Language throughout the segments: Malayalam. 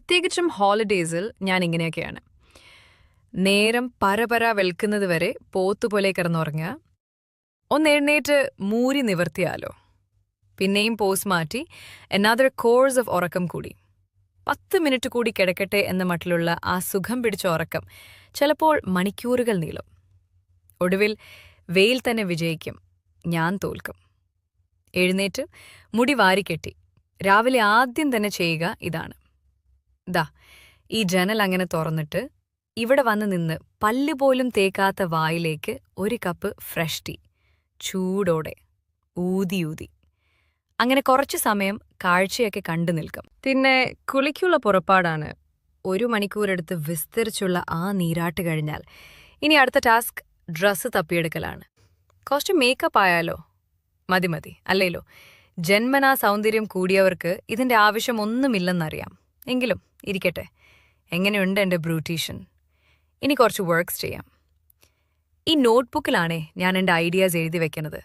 പ്രത്യേകിച്ചും ഹോളിഡേയ്സിൽ ഞാൻ ഇങ്ങനെയൊക്കെയാണ്. നേരം പരപര വെൽക്കുന്നത് വരെ പോത്തുപോലെ കിടന്നുറങ്ങുക. ഒന്ന് എഴുന്നേറ്റ് മൂരി നിവർത്തിയാലോ. പിന്നെയും പോസ് മാറ്റി another കോഴ്സ് ഓഫ് ഉറക്കം കൂടി. 10 മിനിറ്റ് കൂടി കിടക്കട്ടെ എന്ന മട്ടിലുള്ള ആ സുഖം പിടിച്ച ഉറക്കം ചിലപ്പോൾ മണിക്കൂറുകൾ നീളും. ഒടുവിൽ വെയിൽ തന്നെ വിജയിക്കും, ഞാൻ തോൽക്കും. എഴുന്നേറ്റ് മുടി വാരിക്കെട്ടി രാവിലെ ആദ്യം തന്നെ ചെയ്യുക ഇതാണ്. ദാ ഈ ജനൽ അങ്ങനെ തുറന്നിട്ട് ഇവിടെ വന്ന് നിന്ന് പല്ലുപോലും തേക്കാത്ത വായിലേക്ക് ഒരു കപ്പ് ഫ്രഷ് ടീ ചൂടോടെ ഊതി അങ്ങനെ കുറച്ചു സമയം കാഴ്ചയൊക്കെ കണ്ടു നിൽക്കും. പിന്നെ കുളിക്കുള്ള പുറപ്പാടാണ്. 1 മണിക്കൂറെടുത്ത് വിസ്തരിച്ചുള്ള ആ നീരാട്ട് കഴിഞ്ഞാൽ ഇനി അടുത്ത ടാസ്ക് ഡ്രസ്സ് തപ്പിയെടുക്കലാണ്. കുറച്ച് മേക്കപ്പ് ആയാലോ? മതി അല്ലേലോ. ജന്മനാ സൗന്ദര്യം കൂടിയവർക്ക് ഇതിന്റെ ആവശ്യമൊന്നുമില്ലെന്നറിയാം. എങ്കിലും ഇരിക്കട്ടെ. എങ്ങനെയുണ്ട് എൻ്റെ ബ്യൂട്ടീഷ്യൻ? ഇനി കുറച്ച് വർക്ക്സ് ചെയ്യാം. ഈ നോട്ട്ബുക്കിലാണേ ഞാൻ എൻ്റെ ഐഡിയാസ് എഴുതി വെക്കുന്നത്.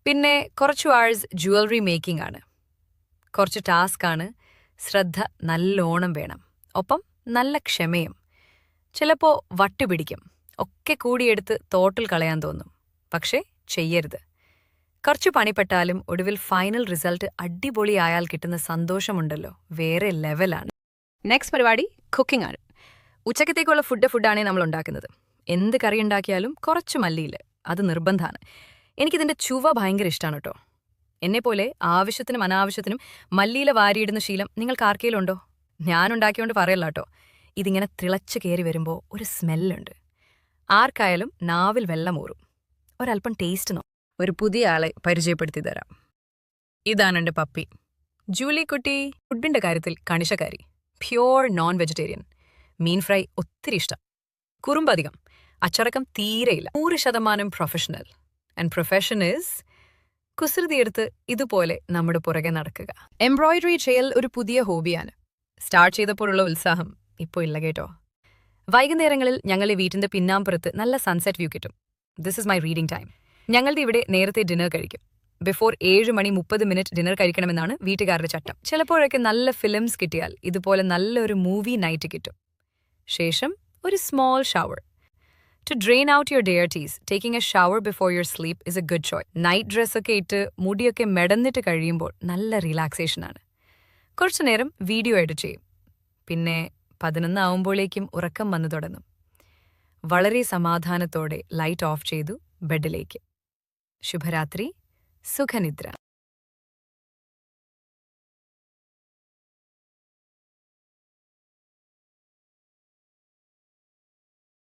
പിന്നെ കുറച്ചു ആഴ്സ് ജ്വല്ലറി മേക്കിംഗ് ആണ്. കുറച്ച് ടാസ്ക്കാണ്. ശ്രദ്ധ നല്ലോണം വേണം, ഒപ്പം നല്ല ക്ഷമയും. ചിലപ്പോൾ വട്ടുപിടിക്കും, ഒക്കെ കൂടിയെടുത്ത് തോട്ടിൽ കളയാൻ തോന്നും. പക്ഷേ ചെയ്യരുത്. കുറച്ച് പണിപ്പെട്ടാലും ഒടുവിൽ ഫൈനൽ റിസൾട്ട് അടിപൊളിയായാൽ കിട്ടുന്ന സന്തോഷമുണ്ടല്ലോ, വേറെ ലെവലാണ്. നെക്സ്റ്റ് പരിപാടി കുക്കിംഗ് ആണ്. ഉച്ചക്കത്തേക്കുള്ള ഫുഡാണ് നമ്മൾ ഉണ്ടാക്കുന്നത്. എന്ത് കറി ഉണ്ടാക്കിയാലും കുറച്ച് മല്ലിയില, അത് നിർബന്ധമാണ്. എനിക്കിതിൻ്റെ ചുവ ഭയങ്കര ഇഷ്ടമാണ് കേട്ടോ. എന്നെപ്പോലെ ആവശ്യത്തിനും അനാവശ്യത്തിനും മല്ലിയില വാരിയിടുന്ന ശീലം നിങ്ങൾക്ക് ആർക്കെങ്കിലുണ്ടോ? ഞാനുണ്ടാക്കിയോണ്ട് പറയല്ല കേട്ടോ. ഇതിങ്ങനെ തിളച്ച് കയറി വരുമ്പോൾ ഒരു സ്മെല്ലുണ്ട്. ആർക്കായാലും നാവിൽ വെള്ളമൂറും. ഒരല്പം ടേസ്റ്റ് നോ. ഒരു പുതിയ ആളെ പരിചയപ്പെടുത്തി തരാം. ഇതാണ് എൻ്റെ പപ്പി ജൂലി കുട്ടി. ഫുഡിൻ്റെ കാര്യത്തിൽ കണിശക്കാരി, പ്യോർ നോൺ വെജിറ്റേറിയൻ. മീൻ ഫ്രൈ ഒത്തിരി ഇഷ്ടം, കുറുമ്പധികം, അച്ചടക്കം തീരെയില്ല. 100% പ്രൊഫഷണൽ. ആൻഡ് പ്രൊഫഷൻ ഈസ് കുസൃതിയെടുത്ത് ഇതുപോലെ നമ്മുടെ പുറകെ നടക്കുക. എംബ്രോയിഡറി ചെയ്യൽ ഒരു പുതിയ ഹോബിയാണ്. സ്റ്റാർട്ട് ചെയ്തപ്പോഴുള്ള ഉത്സാഹം ഇപ്പോൾ ഇല്ല കേട്ടോ. വൈകുന്നേരങ്ങളിൽ ഞങ്ങളുടെ വീട്ടിൻ്റെ പിന്നാമ്പുറത്ത് നല്ല സൺസെറ്റ് വ്യൂ കിട്ടും. This is my reading time. ഞങ്ങളുടെ ഇവിടെ നേരത്തെ ഡിന്നർ കഴിക്കും. ബിഫോർ 7:30 ഡിന്നർ കഴിക്കണമെന്നാണ് വീട്ടുകാരുടെ ചട്ടം. ചിലപ്പോഴൊക്കെ നല്ല ഫിലിംസ് കിട്ടിയാൽ ഇതുപോലെ നല്ലൊരു മൂവി നൈറ്റ് കിട്ടും. ശേഷം ഒരു small shower. To drain out your deities, taking a shower before your sleep is a good choice. Night ഡ്രസ്സൊക്കെ ഇട്ട് മുടിയൊക്കെ മെടന്നിട്ട് കഴിയുമ്പോൾ നല്ല റിലാക്സേഷനാണ്. കുറച്ചു നേരം വീഡിയോ എഡിറ്റ് ചെയ്യും. പിന്നെ 11 ആവുമ്പോഴേക്കും ഉറക്കം വന്നു തുടങ്ങും. വളരെ സമാധാനത്തോടെ ലൈറ്റ് ഓഫ് ചെയ്തു ബെഡിലേക്ക്. ശുഭരാത്രി, സുഖനിദ്ര.